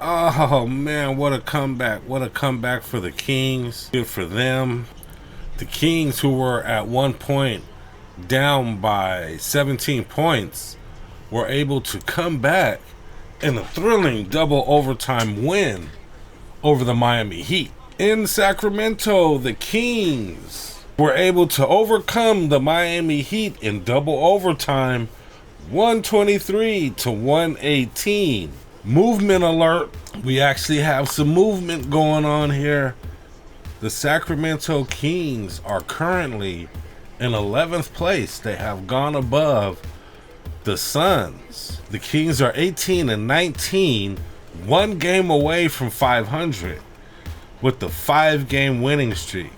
Oh man, what a comeback. What a comeback for the Kings. Good for them. The Kings, who were at one point down by 17 points, were able to come back in a thrilling double overtime win over the Miami Heat. In Sacramento, the Kings were able to overcome the Miami Heat in double overtime, 123-118. Movement alert. We actually have some movement going on here. The Sacramento Kings are currently in 11th place. They have gone above the Suns. The Kings are 18-19, one game away from 500 with the 5-game winning streak.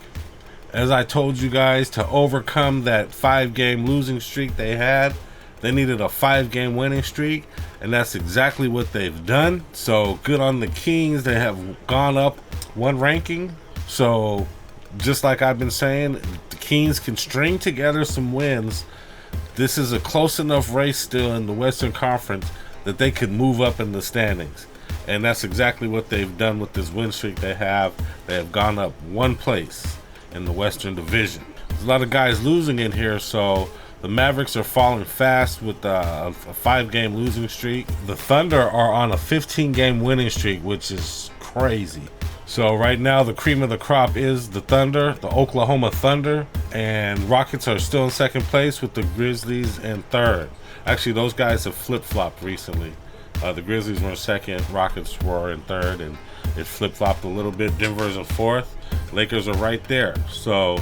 As I told you guys, to overcome that 5-game losing streak they had, they needed a 5-game winning streak, and that's exactly what they've done. So good on the Kings. They have gone up one ranking. So just like I've been saying, the Kings can string together some wins. This is a close enough race still in the Western Conference that they could move up in the standings. And that's exactly what they've done with this win streak they have. They have gone up one place in the Western Division. There's a lot of guys losing in here, so the Mavericks are falling fast with a 5-game losing streak. The Thunder are on a 15-game winning streak, which is crazy. So right now, the cream of the crop is the Thunder, the Oklahoma Thunder, and Rockets are still in second place with the Grizzlies in third. Actually, those guys have flip-flopped recently. The Grizzlies were in second, Rockets were in third, and it flip-flopped a little bit. Denver's in fourth. Lakers are right there. So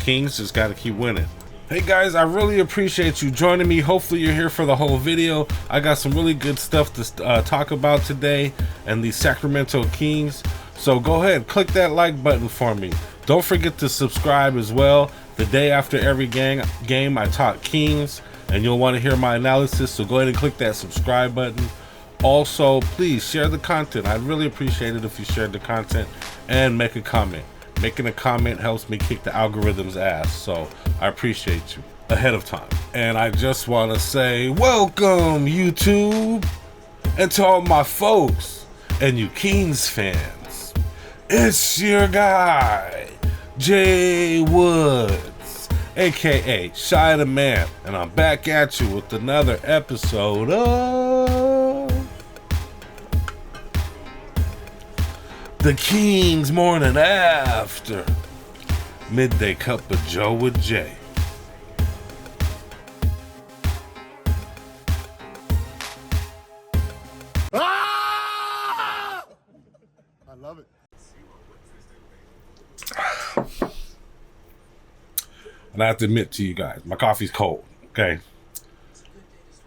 Kings just got to keep winning. Hey guys, I really appreciate you joining me. Hopefully you're here for the whole video. I got some really good stuff to talk about today and the Sacramento Kings. So go ahead, click that like button for me. Don't forget to subscribe as well. The day after every game I talk Kings, and you'll want to hear my analysis. So go ahead and click that subscribe button. Also, please share the content. I'd really appreciate it if you shared the content and make a comment. Making a comment helps me kick the algorithm's ass, so I appreciate you ahead of time. And I just want to say welcome, YouTube, and to all my folks and you Kings fans. It's your guy, Jay Woods, aka Shy the Man, and I'm back at you with another episode of The Kings Morning After. Midday Cup of Joe with Jay. Ah! I love it. And I have to admit to you guys, my coffee's cold, okay?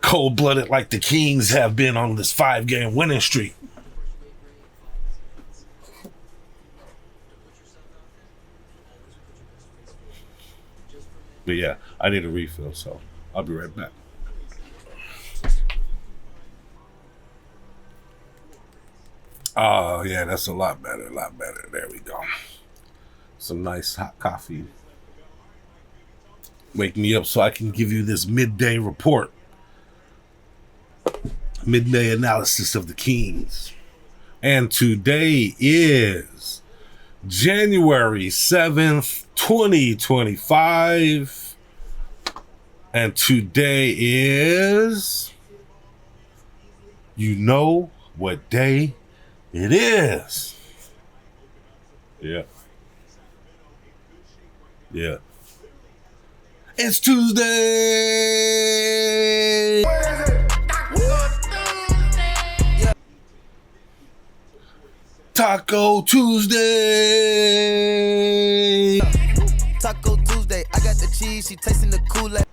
Cold-blooded like the Kings have been on this 5-game winning streak. But yeah, I need a refill, so I'll be right back. Oh yeah, that's a lot better, a lot better. There we go. Some nice hot coffee. Wake me up so I can give you this midday report. Midday analysis of the Kings. And today is January 7th, 2025. And today is, you know what day it is. Yeah. Yeah. It's Tuesday. Taco Tuesday. Taco Tuesday, I got the cheese, she tasting the Kool-Aid.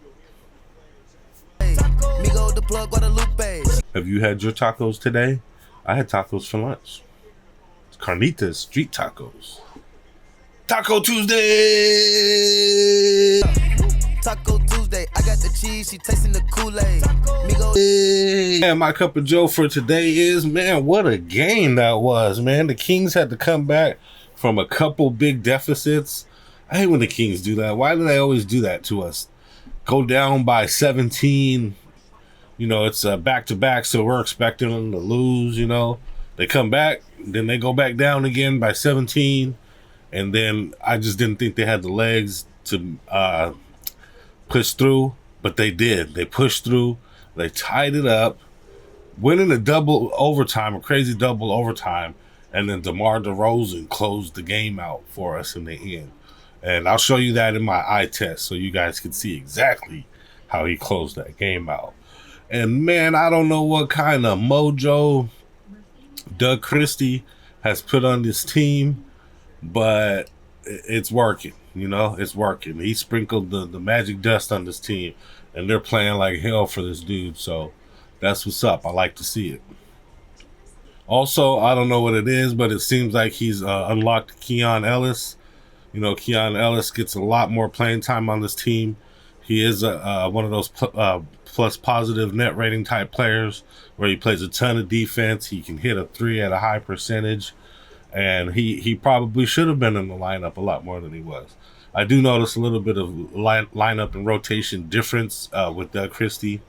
Migo the plug, Guadalupe. Have you had your tacos today? I had tacos for lunch. It's Carnitas street tacos. Taco Tuesday. Taco Tuesday, I got the cheese, she tasting the Kool-Aid. Migo. And my cup of Joe for today is, man, what a game that was, man. The Kings had to come back from a couple big deficits. I hate when the Kings do that. Why do they always do that to us? Go down by 17. You know, it's back-to-back, so we're expecting them to lose, you know. They come back, then they go back down again by 17. And then I just didn't think they had the legs to push through, but they did. They pushed through. They tied it up, winning a double overtime, a crazy double overtime. And then DeMar DeRozan closed the game out for us in the end. And I'll show you that in my eye test so you guys can see exactly how he closed that game out. And man, I don't know what kind of mojo Doug Christie has put on this team, but it's working. You know, it's working. He sprinkled the magic dust on this team, and they're playing like hell for this dude. So that's what's up. I like to see it. Also, I don't know what it is, but it seems like he's unlocked Keon Ellis. You know, Keon Ellis gets a lot more playing time on this team. He is one of those plus positive net rating type players where he plays a ton of defense. He can hit a three at a high percentage. And he probably should have been in the lineup a lot more than he was. I do notice a little bit of lineup and rotation difference with Doug Christie.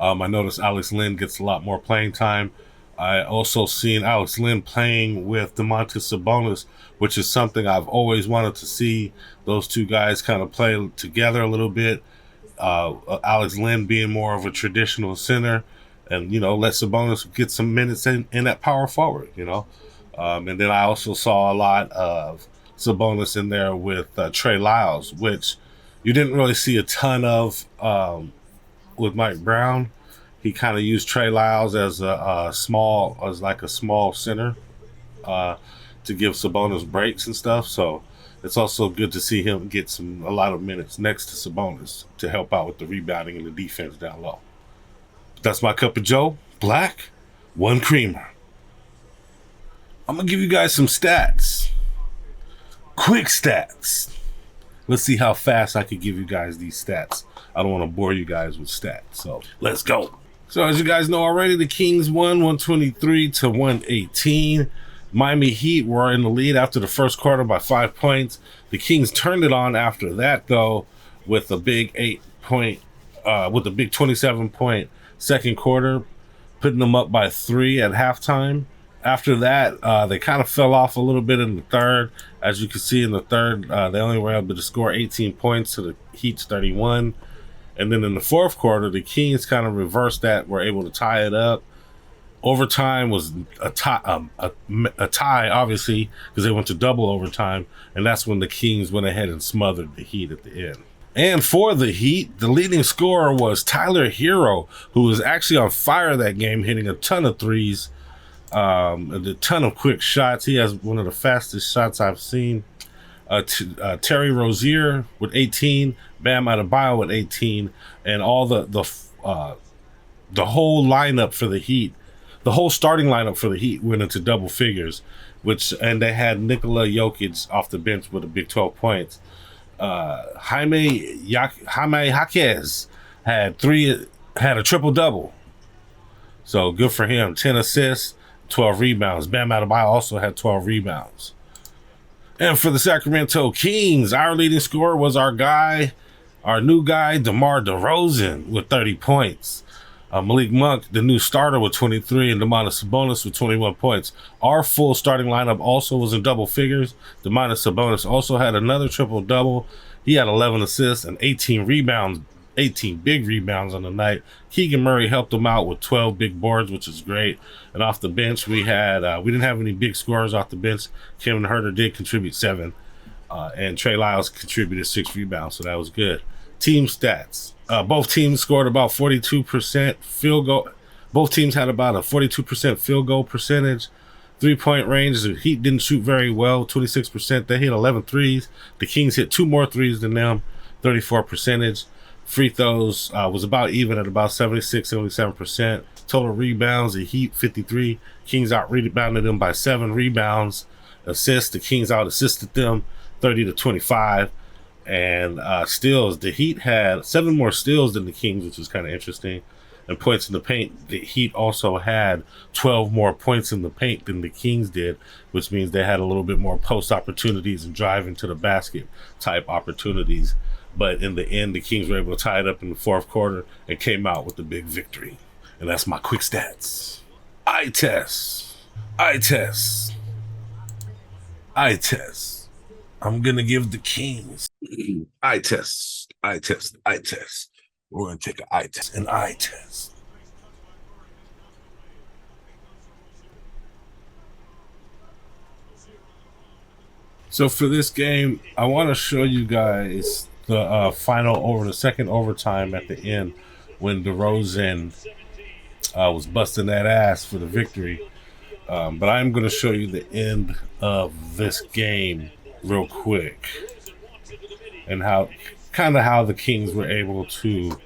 I noticed Alex Len gets a lot more playing time. I also seen Alex Len playing with Domantas Sabonis, which is something I've always wanted to see. Those two guys kind of play together a little bit. Alex Len being more of a traditional center, and you know, let Sabonis get some minutes in that power forward. You know. And then I also saw a lot of Sabonis in there with Trey Lyles, which you didn't really see a ton of with Mike Brown. He kind of used Trey Lyles as a small center to give Sabonis breaks and stuff. So it's also good to see him get a lot of minutes next to Sabonis to help out with the rebounding and the defense down low. That's my cup of Joe. Black, one creamer. I'm going to give you guys some stats. Quick stats. Let's see how fast I can give you guys these stats. I don't want to bore you guys with stats. So let's go. So as you guys know already, the Kings won 123-118. Miami Heat were in the lead after the first quarter by 5 points. The Kings turned it on after that, though, with a big 27-point second quarter, putting them up by 3 at halftime. After that, they kind of fell off a little bit in the third. As you can see in the third, they only were able to score 18 points to the Heat's 31. And then in the fourth quarter, the Kings kind of reversed that, were able to tie it up. Overtime was a tie, obviously, because they went to double overtime. And that's when the Kings went ahead and smothered the Heat at the end. And for the Heat, the leading scorer was Tyler Hero, who was actually on fire that game, hitting a ton of threes. A ton of quick shots. He has one of the fastest shots I've seen. Terry Rozier with 18, Bam Adebayo with 18, and all the whole lineup for the Heat, the whole starting lineup for the Heat went into double figures, and they had Nikola Jokic off the bench with a big 12 points. Jaime Jaquez had a triple double, so good for him. 10 assists. 12 rebounds. Bam Adebayo also had 12 rebounds. And for the Sacramento Kings, our leading scorer was our new guy, DeMar DeRozan, with 30 points. Malik Monk, the new starter, with 23, and Domantas Sabonis with 21 points. Our full starting lineup also was in double figures. Domantas Sabonis also had another triple-double. He had 11 assists and 18 rebounds, 18 big rebounds on the night. Keegan Murray helped him out with 12 big boards, which is great. And off the bench, we didn't have any big scorers off the bench. Kevin Huerter did contribute 7, and Trey Lyles contributed 6 rebounds, so that was good. Team stats. Both teams scored about 42% field goal. Both teams had about a 42% field goal percentage. 3-point range, the Heat didn't shoot very well, 26%. They hit 11 threes. The Kings hit 2 more threes than them, 34 percentage. Free throws was about even at about 76-77%. Total rebounds, the Heat 53. Kings out-rebounded them by 7 rebounds. Assists, the Kings out-assisted them 30-25. And steals, the Heat had 7 more steals than the Kings, which was kind of interesting. And points in the paint, the Heat also had 12 more points in the paint than the Kings did, which means they had a little bit more post opportunities and driving to the basket type opportunities. But in the end, the Kings were able to tie it up in the fourth quarter and came out with the big victory. And that's my quick stats. Eye test. Eye test. Eye test. I'm gonna give the Kings eye test. Eye test. Eye test. We're gonna take an eye test. An eye test. So for this game, I want to show you guys the second overtime at the end when DeRozan was busting that ass for the victory. But I'm going to show you the end of this game real quick and how the Kings were able to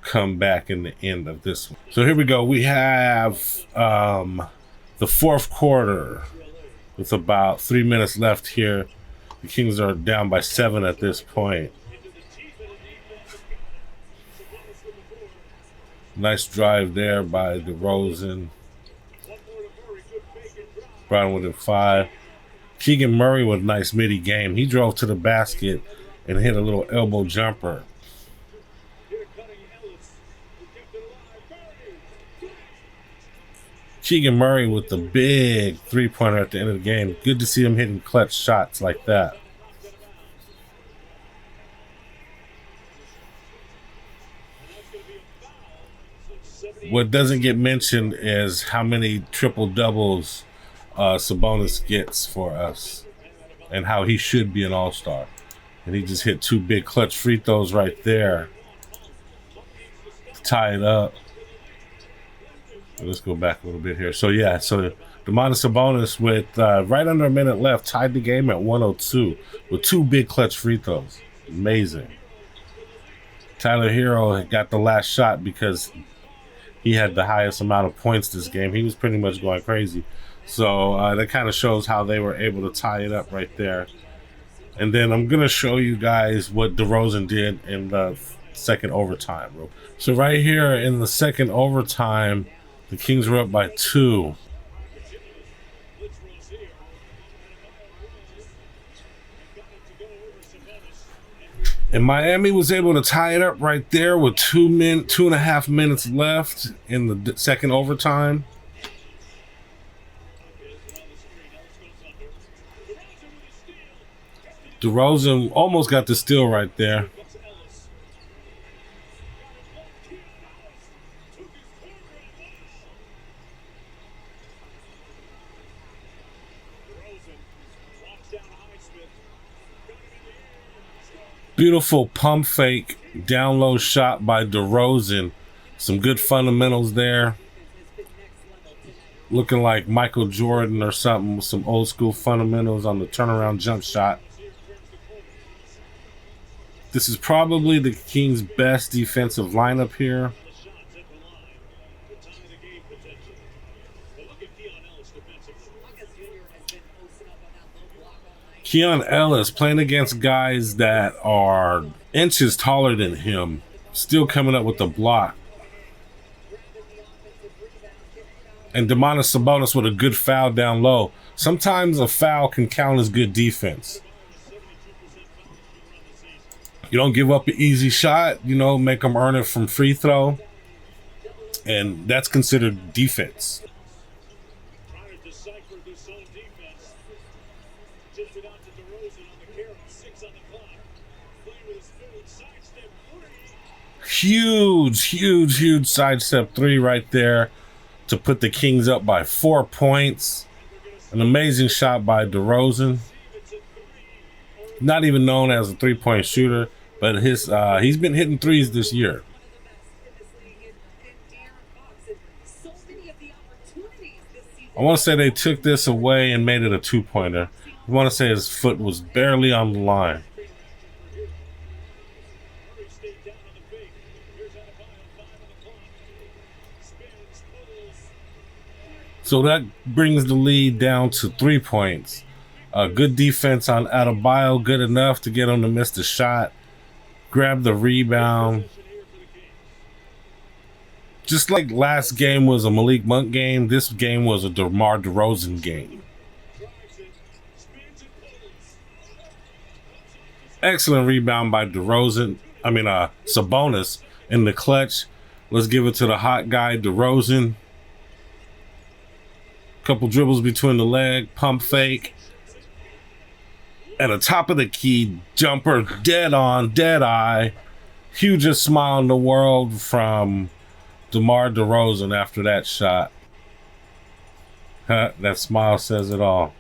come back in the end of this one. So here we go. We have the fourth quarter. With about 3 minutes left here. The Kings are down by 7 at this point. Nice drive there by DeRozan. Brown within 5. Keegan Murray with a nice midi game. He drove to the basket and hit a little elbow jumper. Keegan Murray with the big three-pointer at the end of the game. Good to see him hitting clutch shots like that. What doesn't get mentioned is how many triple-doubles Sabonis gets for us and how he should be an all-star. And he just hit 2 big clutch free throws right there to tie it up. Let's go back a little bit here. So yeah, so Domantas Sabonis with right under a minute left tied the game at 102 with 2 big clutch free throws. Amazing. Tyler Hero got the last shot because he had the highest amount of points this game. He was pretty much going crazy. So that kind of shows how they were able to tie it up right there. And then I'm going to show you guys what DeRozan did in the second overtime. So right here in the second overtime, the Kings were up by 2. And Miami was able to tie it up right there with 2.5 minutes left in the second overtime. DeRozan almost got the steal right there. Beautiful pump fake, down low shot by DeRozan. Some good fundamentals there. Looking like Michael Jordan or something with some old school fundamentals on the turnaround jump shot. This is probably the Kings' best defensive lineup here. Keon Ellis playing against guys that are inches taller than him, still coming up with the block. And Domantas Sabonis with a good foul down low. Sometimes a foul can count as good defense. You don't give up an easy shot, make them earn it from free throw. And that's considered defense. Huge sidestep 3 right there to put the Kings up by 4 points. An amazing shot by DeRozan. Not even known as a 3-point shooter, but he's been hitting threes this year. I want to say they took this away and made it a 2-pointer. I want to say his foot was barely on the line. So that brings the lead down to 3 points. Good defense on Adebayo, good enough to get him to miss the shot. Grab the rebound. Just like last game was a Malik Monk game, this game was a DeMar DeRozan game. Excellent rebound by Sabonis in the clutch. Let's give it to the hot guy, DeRozan. Couple dribbles between the leg, pump fake. And a top of the key jumper, dead on, dead eye. Hugest smile in the world from DeMar DeRozan after that shot. That smile says it all.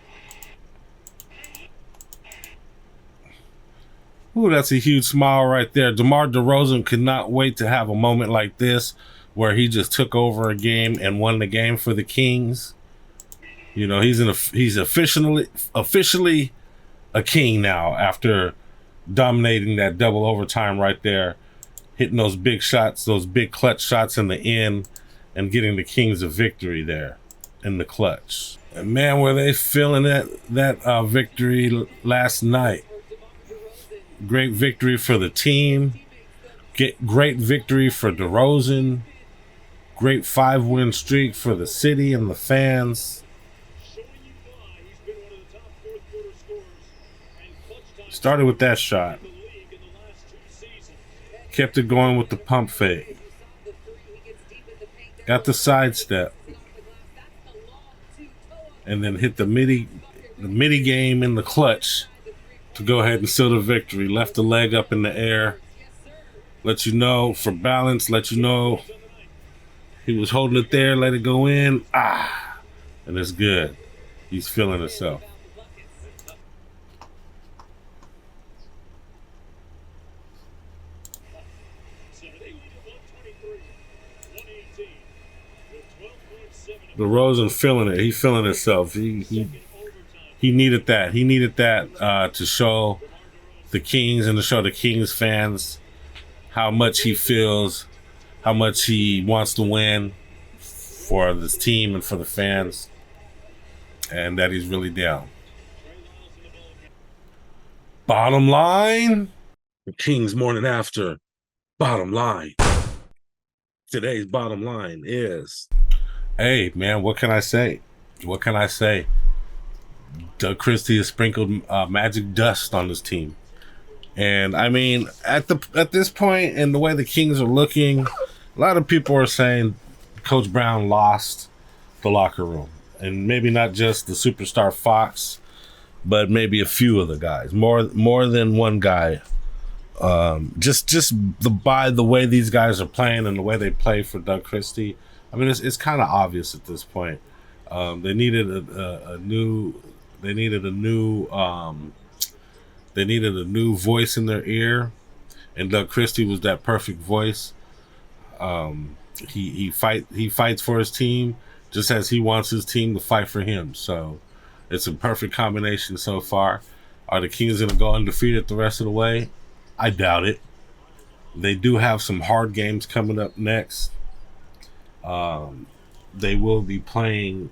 Ooh, that's a huge smile right there. DeMar DeRozan could not wait to have a moment like this where he just took over a game and won the game for the Kings. You know, he's officially a king now after dominating that double overtime right there, hitting those big shots, those big clutch shots in the end, and getting the Kings a victory there in the clutch. And man, were they feeling that victory last night. Great victory for the team. Great victory for DeRozan. Great 5-win streak for the city and the fans. Started with that shot. Kept it going with the pump fake. Got the sidestep. And then hit the midi game in the clutch to go ahead and seal the victory. Left the leg up in the air. Let you know for balance. Let you know he was holding it there. Let it go in. And it's good. He's feeling himself. DeRozan feeling it. He's feeling himself. He needed that. He needed that to show the Kings and to show the Kings fans how much he feels, how much he wants to win for this team and for the fans, and that he's really down. Bottom line, the Kings morning after. Bottom line. Today's bottom line is, hey man, what can I say? What can I say? Doug Christie has sprinkled magic dust on this team. And I mean, at this point, and the way the Kings are looking, a lot of people are saying Coach Brown lost the locker room, and maybe not just the superstar Fox, but maybe a few of the guys, more than one guy. Just by the way these guys are playing and the way they play for Doug Christie, I mean, it's kind of obvious at this point. They needed a new voice in their ear, and Doug Christie was that perfect voice. He fights for his team just as he wants his team to fight for him. So it's a perfect combination so far. Are the Kings going to go undefeated the rest of the way? I doubt it. They do have some hard games coming up next. They will be playing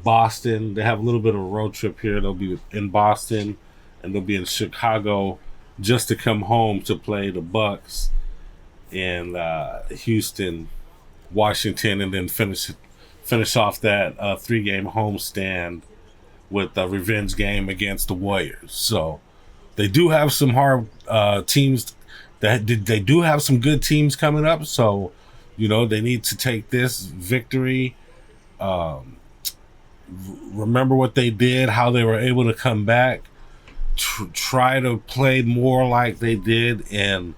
Boston. They have a little bit of a road trip here. They'll be in Boston, and they'll be in Chicago just to come home to play the Bucks in Houston, Washington, and then finish off that 3-game homestand with a revenge game against the Warriors. So they do have some hard teams. They do have some good teams coming up. So, you know, they need to take this victory. Remember what they did, how they were able to come back. Try to play more like they did in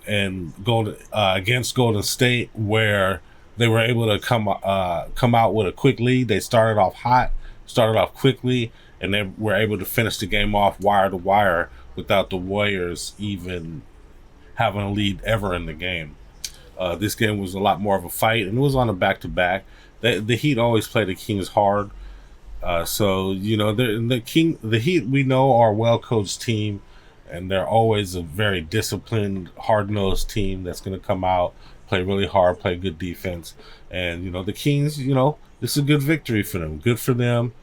against Golden State, where they were able to come out with a quick lead. They started off hot, started off quickly, and they were able to finish the game off wire to wire without the Warriors even having a lead ever in the game. This game was a lot more of a fight, and it was on a back-to-back. The Heat always play the Kings hard. So, you know, the Heat, we know, are a well-coached team, and they're always a very disciplined, hard-nosed team that's going to come out, play really hard, play good defense. And, you know, the Kings, you know, this is a good victory for them. Good for them.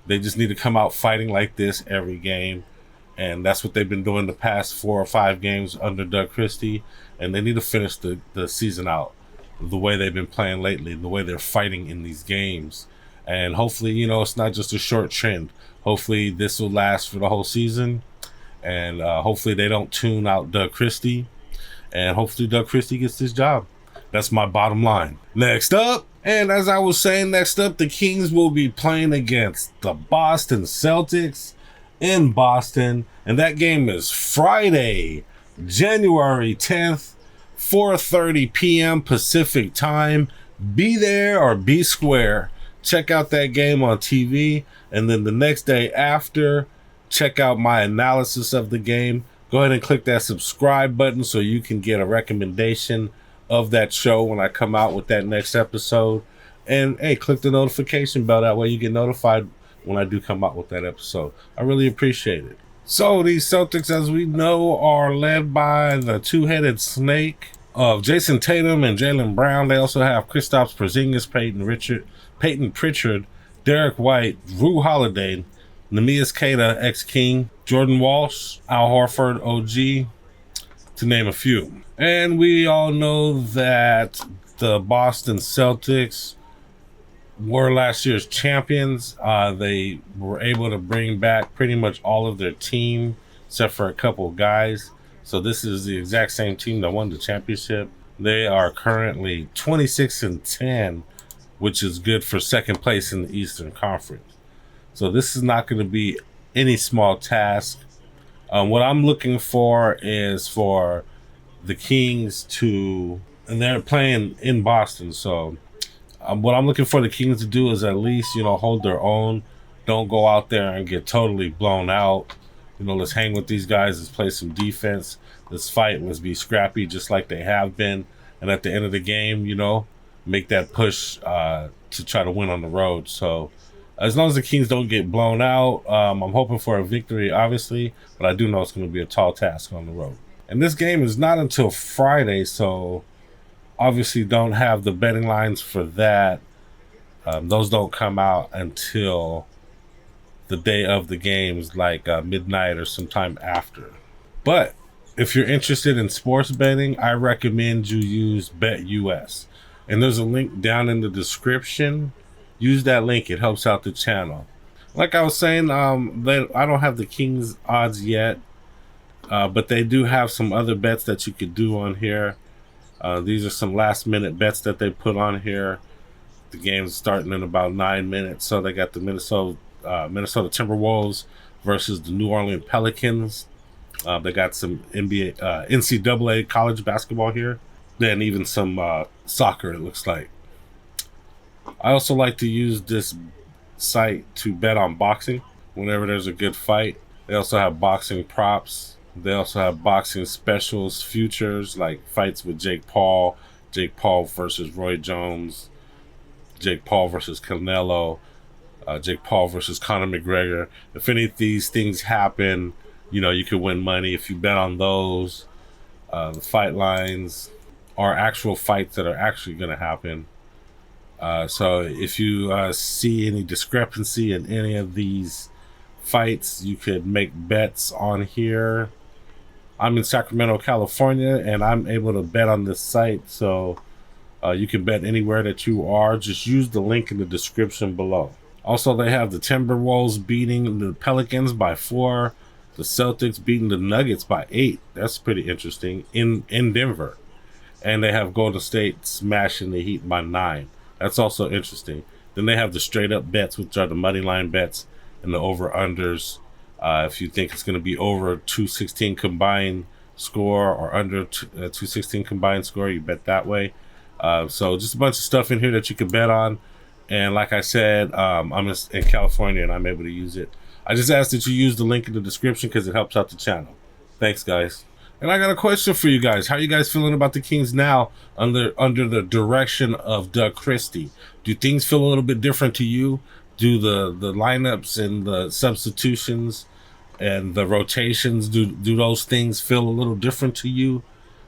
They just need to come out fighting like this every game. And that's what they've been doing the past 4 or 5 games under Doug Christie. And they need to finish the season out the way they've been playing lately, the way they're fighting in these games. And hopefully, you know, it's not just a short trend. Hopefully this will last for the whole season. And hopefully they don't tune out Doug Christie. And hopefully Doug Christie gets this job. That's my bottom line. Next up, and as I was saying, next up, the Kings will be playing against the Boston Celtics in Boston. And that game is Friday, January 10th, 4:30 p.m. Pacific time. Be there or be square. Check out that game on TV. And then the next day after, check out my analysis of the game. Go ahead and click that subscribe button so you can get a recommendation of that show when I come out with that next episode. And hey, click the notification bell. That way you get notified when I do come out with that episode. I really appreciate it. So these Celtics, as we know, are led by the two-headed snake of Jason Tatum and Jaylen Brown. They also have Kristaps Porzingis, Peyton Pritchard, Derek White, Drew Holiday, Neemias Queta, ex-King, Jordan Walsh, Al Horford, OG, to name a few. And we all know that the Boston Celtics were last year's champions. They were able to bring back pretty much all of their team, except for a couple of guys. So this is the exact same team that won the championship. They are currently 26-10, which is good for second place in the Eastern Conference. So this is not going to be any small task. What I'm looking for is for the Kings to, and they're playing in Boston. So what I'm looking for the Kings to do is at least, hold their own. Don't go out there and get totally blown out. Let's hang with these guys. Let's play some defense. Let's fight. Let's be scrappy just like they have been. And at the end of the game, make that push to try to win on the road. So as long as the Kings don't get blown out, I'm hoping for a victory, obviously. But I do know it's going to be a tall task on the road. And this game is not until Friday, so obviously don't have the betting lines for that. Those don't come out until the day of the games, like midnight or sometime after. But if you're interested in sports betting, I recommend you use BetUS. And there's a link down in the description. Use that link. It helps out the channel. Like I was saying, I don't have the Kings odds yet, but they do have some other bets that you could do on here. These are some last-minute bets that they put on here. The game's starting in about 9 minutes. So they got the Minnesota Timberwolves versus the New Orleans Pelicans. They got some NCAA college basketball here. Then even some soccer, it looks like. I also like to use this site to bet on boxing whenever there's a good fight. They also have boxing props. They also have boxing specials, futures, like fights with Jake Paul versus Roy Jones, Jake Paul versus Canelo, Jake Paul versus Conor McGregor. If any of these things happen, you could win money if you bet on those. The fight lines are actual fights that are actually going to happen. So if you see any discrepancy in any of these fights, you could make bets on here. I'm in Sacramento, California, and I'm able to bet on this site. So you can bet anywhere that you are. Just use the link in the description below. Also, they have the Timberwolves beating the Pelicans by 4. The Celtics beating the Nuggets by 8. That's pretty interesting in Denver. And they have Golden State smashing the Heat by 9. That's also interesting. Then they have the straight up bets, which are the money line bets and the over-unders. If you think it's going to be over 216 combined score or under 216 combined score, you bet that way. So just a bunch of stuff in here that you can bet on. And like I said, I'm in California and I'm able to use it. I just ask that you use the link in the description because it helps out the channel. Thanks, guys. And I got a question for you guys. How are you guys feeling about the Kings now under the direction of Doug Christie? Do things feel a little bit different to you? Do the lineups and the substitutions and the rotations, do those things feel a little different to you?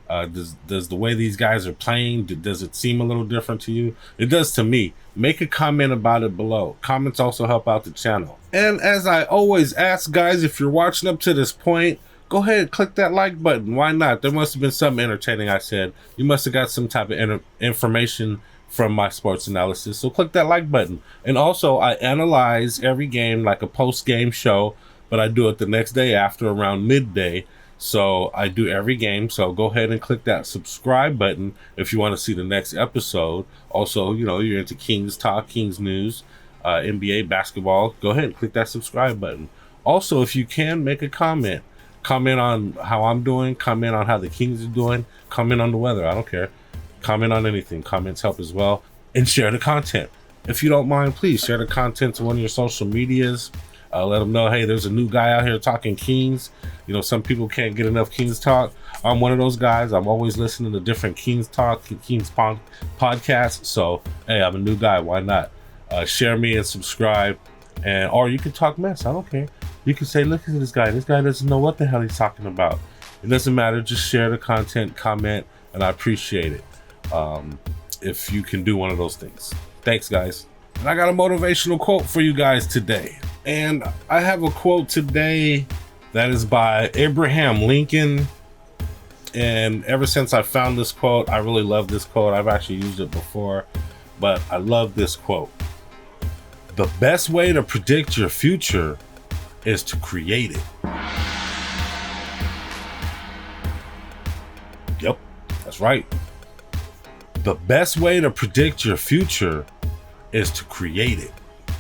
Does the way these guys are playing, does it seem a little different to you? It does to me. Make a comment about it below. Comments also help out the channel. And as I always ask, guys, if you're watching up to this point, go ahead and click that like button. Why not? There must have been something entertaining I said. You must have got some type of information from my sports analysis. So click that like button. And also, I analyze every game like a post-game show, but I do it the next day after around midday. So I do every game. So go ahead and click that subscribe button if you want to see the next episode. Also, you know, you're into Kings Talk, Kings News, NBA basketball. Go ahead and click that subscribe button. Also, if you can, make a comment. Comment on how I'm doing. Comment on how the Kings are doing. Comment on the weather. I don't care. Comment on anything. Comments help as well. And share the content. If you don't mind, please share the content to one of your social medias. Let them know, hey, there's a new guy out here talking Kings. You know, some people can't get enough Kings talk. I'm one of those guys. I'm always listening to different Kings talk, Kings podcasts. So, hey, I'm a new guy. Why not? Share me and subscribe. Or you can talk mess. I don't care. You can say, look at this guy. This guy doesn't know what the hell he's talking about. It doesn't matter. Just share the content, comment, and I appreciate it. If you can do one of those things. Thanks, guys. And I got a motivational quote for you guys today. And I have a quote today that is by Abraham Lincoln. And ever since I found this quote, I really love this quote. I've actually used it before, but I love this quote. The best way to predict your future is to create it. Yep, that's right. The best way to predict your future is to create it.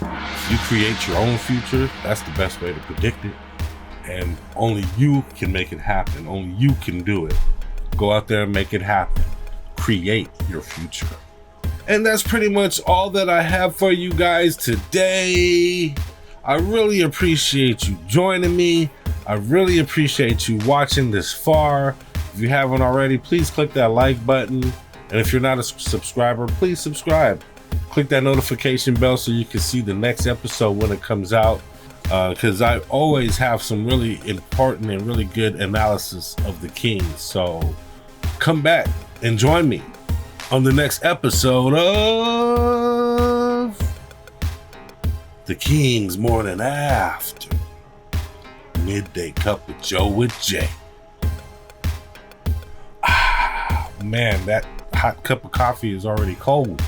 If you create your own future, that's the best way to predict it. And only you can make it happen. Only you can do it. Go out there and make it happen. Create your future. And that's pretty much all that I have for you guys today. I really appreciate you joining me. I really appreciate you watching this far. If you haven't already, please click that like button. And if you're not a subscriber, please subscribe. Click that notification bell so you can see the next episode when it comes out. Because I always have some really important and really good analysis of the Kings. So come back and join me on the next episode of The Kings Morning After. Midday Cup with Joe with Jay. Man, that hot cup of coffee is already cold.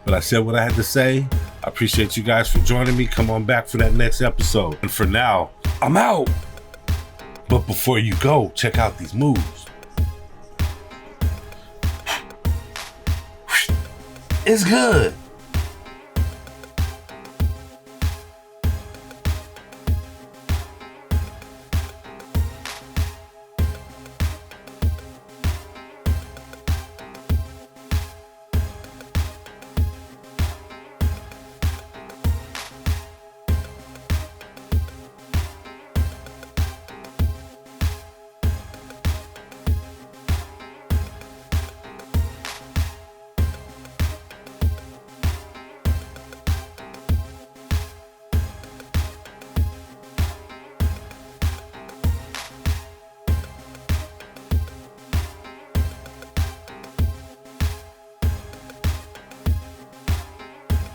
But I said what I had to say. I appreciate you guys for joining me. Come on back for that next episode. And for now, I'm out. But before you go, check out these moves. It's good.